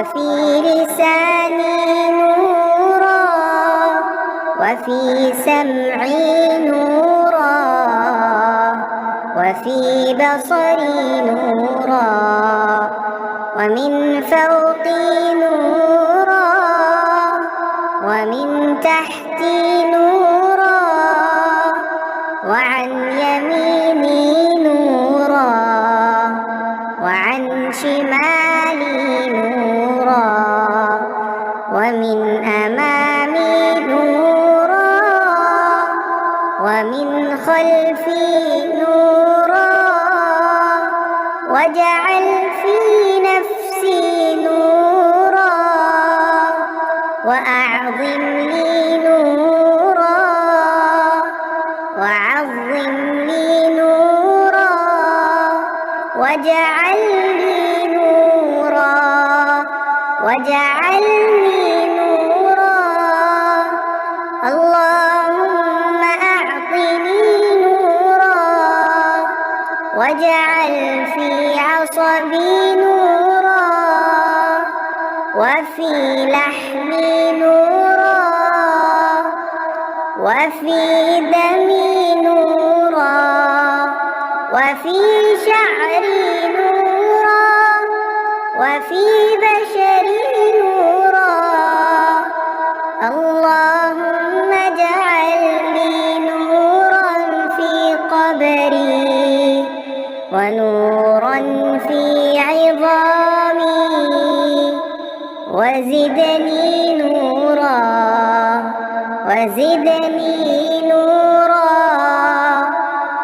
وفي لساني نورا وفي سمعي نورا وفي بصري نورا ومن فوقي نورا ومن تحتي نورا وعن يميني نورا وعن شمالي نورا ومن أمامي نورا ومن خلفي نورا واجعل في نفسي نورا وأعظم لي نورا وعظم لي نورا واجعل لي نورا واجعلني نورا اللهم أعطني نورا واجعل في عصبي نورا وفي لحمي نورا وفي دمي نورا وفي شعري نورا وفي بشري نورا اللهم اجعل لي نورا في قبري ونورا في عظامي وزدني نورا وزدني نورا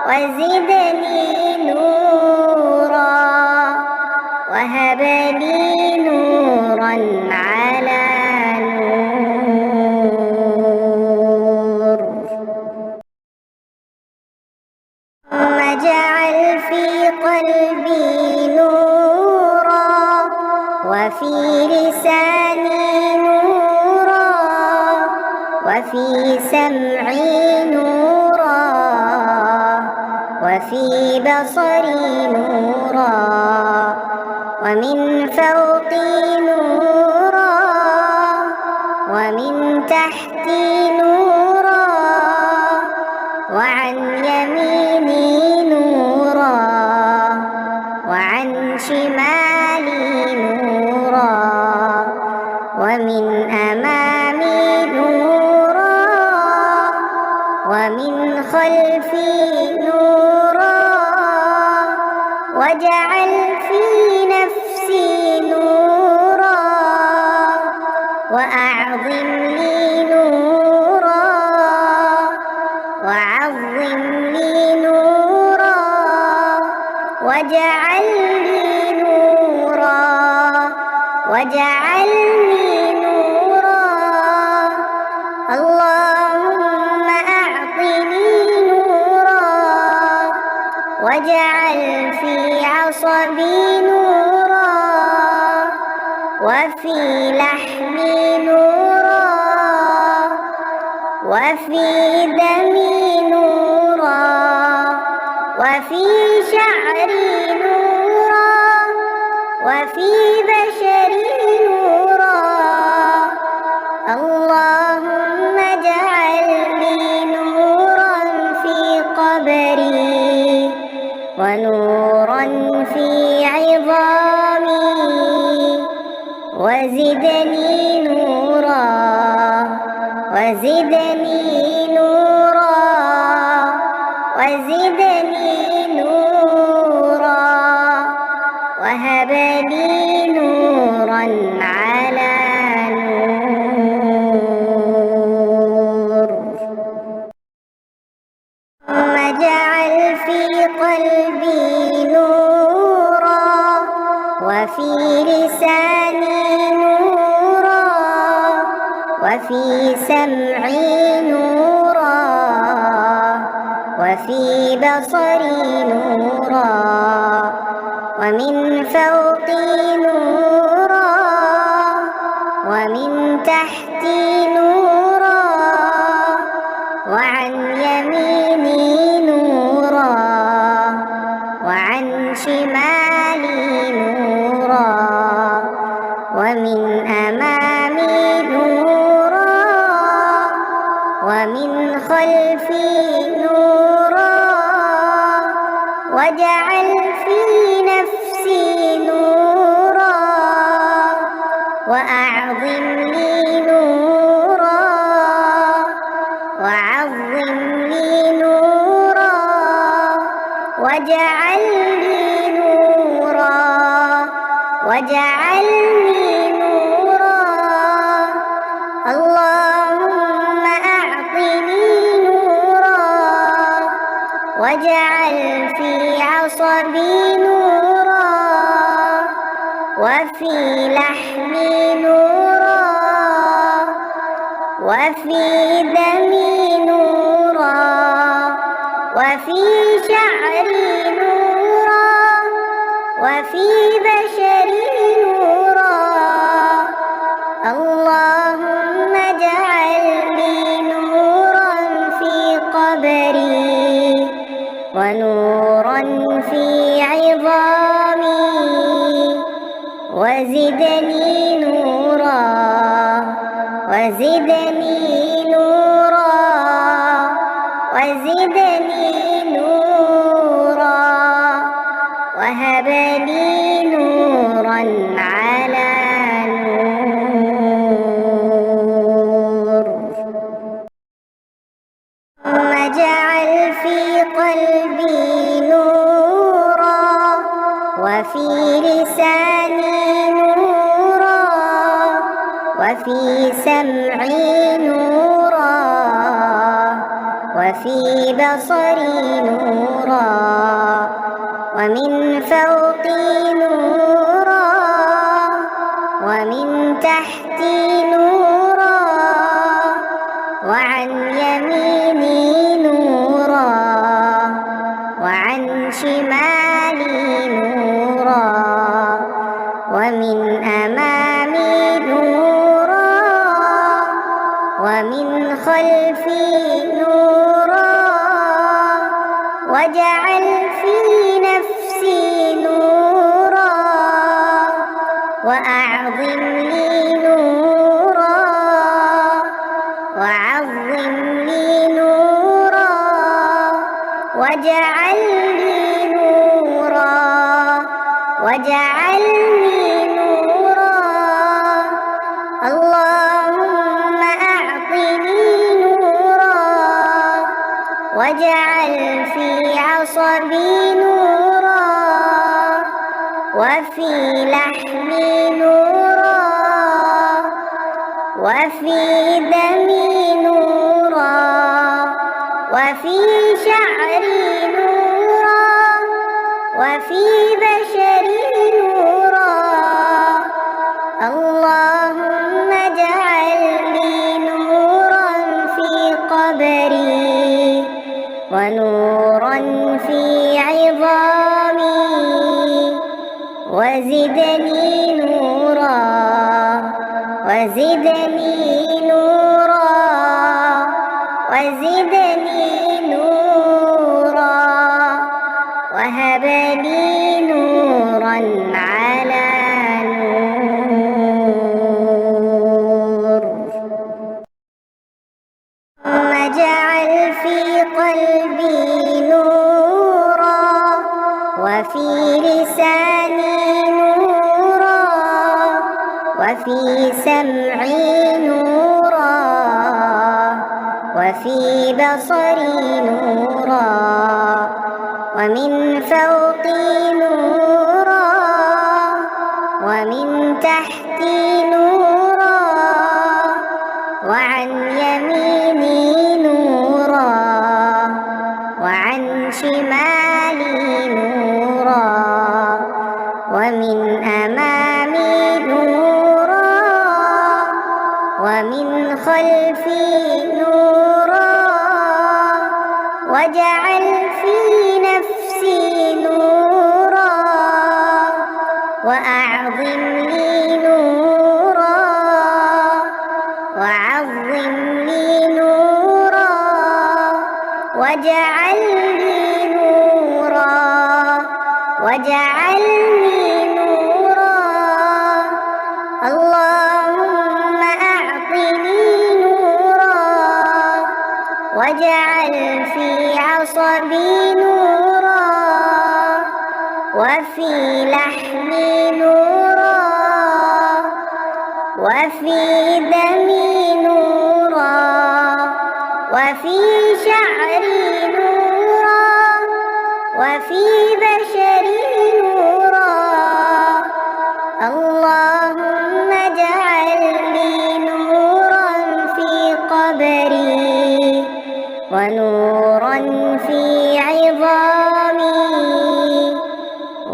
وزدني نورا وهب لي نورا على نور ثم اجعل في قلبي نورا وفي لساني نورا وفي سمعي نورا وفي بصري نورا ومن فوقي نورا ومن تحتي نورا وعن يميني نورا وعن شمالي نورا ومن أمامي نورا ومن خلفي نورا واجعل في نفسي نورا وأعظم لي نورا وعظم لي نورا واجعل لي نورا واجعلني نورا اللهم أعطني نورا واجعل في عصبي نورا وفي لحمي نورا وفي دمي نورا وفي شعري نورا وفي بشري نورا اللهم اجعل لي نورا في قبري ونورا في عظامي وزدني نورا وزدني نورا وزدني نورا وهب لي نورا على نور ثم اجعل في قلبي نورا وفي لساني نورا وفي سمعي نورا وفي بصري نورا ومن فوقي نورا ومن تحتي نورا وعن يميني نورا وعن شمالي نورا ومن خلفي نورا واجعل في نفسي نورا وأعظم لي نورا وعظم لي نورا واجعل لي نورا واجعلني نورا اللهم أعطني نورا واجعل في عصبي نورا وفي لحمي نورا وفي دمي نورا وفي شعري نورا وفي بشري نورا اللهم اجعل لي نورا في قبري ونورا في عظامي وزدني نورا وزدني نورا وزدني نورا وهب لي نورا على نور ثم اجعل في قلبي نورا وفي لساني نورا وفي سمعي نورا وفي بصري نورا ومن فوقي نورا ومن تحتي نورا وعن يميني نورا وعن شمالي نورا ومن أمامي نورا ومن خلفي نورا واجعل في نفسي نورا وأعظم لي نورا وعظم لي نورا واجعل لي نورا واجعلني نورا اللهم أعطني نورا واجعل في عصبي نورا وفي لحمي نورا وفي دمي نورا وفي شعري نورا وفي بشري نورا اللهم اجعل لي نورا في قبري ونورا في عظامي وزدني نورا وزدني نورا وزدني نورا وهب لي نورا على نور ثم اجعل في قلبي نورا وفي لساني نورا وفي سمعي نورا وفي بصري نورا ومن فوقي نورا ومن تحتي نورا وعن يميني نورا وعن شمالي نورا ومن أمامي نورا ومن خلفي نورا واجعل في نفسي نورا وأعظم لي نورا وعظم لي نورا واجعل لي نورا واجعلني نورا اللهم أعطني نورا واجعل وفي لحمي نورا وفي دمي نورا وفي شعري نورا وفي بشري نورا اللهم اجعل لي نورا في قبري ونورا في عظامي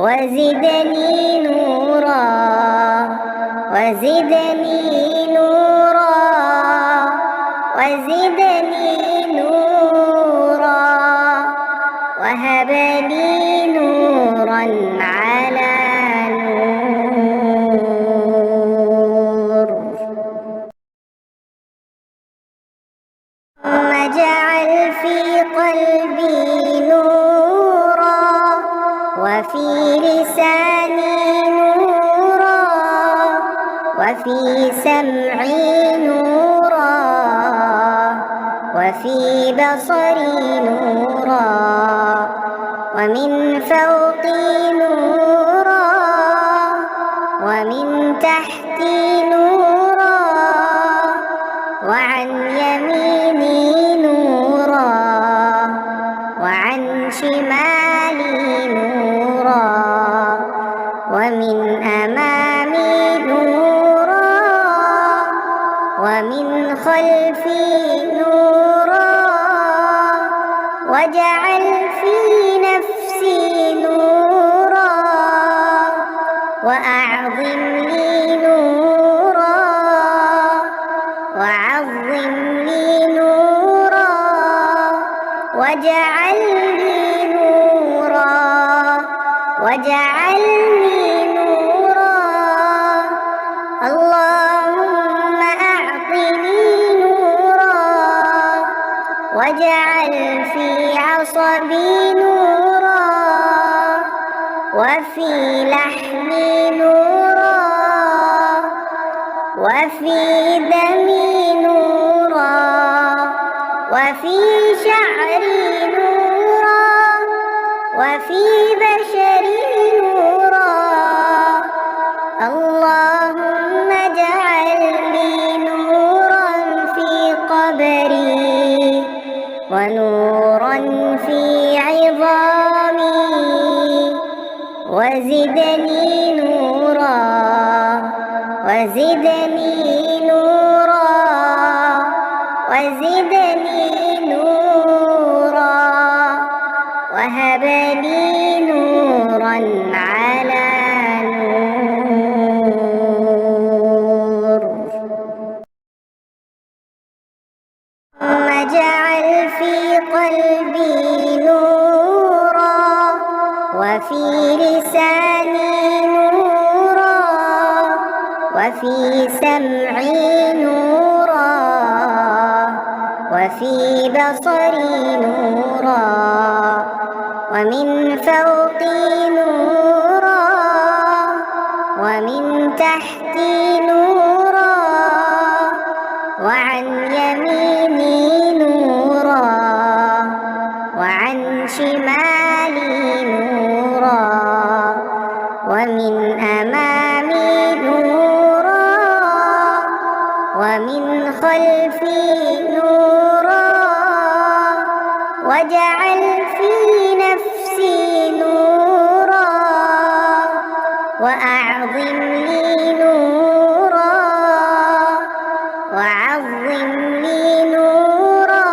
وزدني نورا وزدني نورا وزدني نورا وهب لي نورا على نور ثم اجعل في قلبي نورا وفي لساني نورا وفي سمعي نورا وفي بصري نورا ومن فوقي نورا ومن تحتي نورا وعن يميني نورا وعن شمالي نورا ومن أمامي نورا ومن خلفي نورا واجعل في نفسي نورا وأعظم لي نورا وعظم لي نورا واجعل لي نورا واجعل لي نورا اللهم أعطني نورا واجعل في عصبي نورا وفي لحمي نورا وفي دمي نورا وفي شعري نورا وفي بشري نورا اللهم اجعل لي نورا في قبري ونورا في عظامي وزدني نورا وزدني نورا وزدني نورا وهب لي نورا على نور ثم اجعل في قلبي نورا وفي لساني نورا وفي سمعي نورا وفي بصري نورا ومن فوقي نورا ومن تحتي نورا وعن يميني نورا وعن شمالي نورا ومن أمامي نورا ومن خلفي نورا واجعل في نفسي نورا وأعظم لي نورا وعظم لي نورا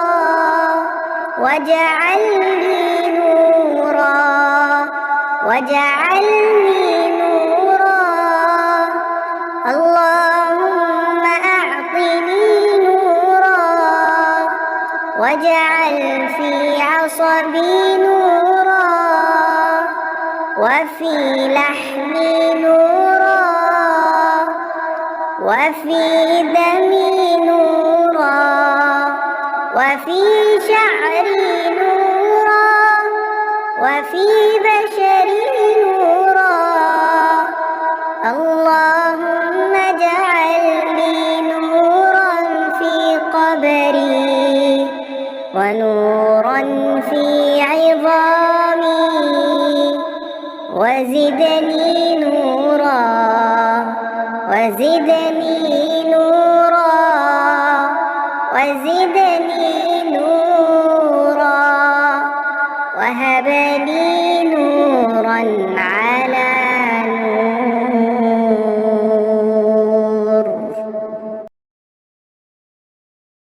واجعل لي نورا واجعل لي نورا اللهم أعطني نورا واجعل في عصبي نورا وفي لحمي نورا وفي دمي نورا وفي شعري نورا وفي بشري نورا اللهم اجعل لي نورا في قبري ونورا في عظامي وزدني نورا وزدني نورا وزدني نورا وهب لي نورا على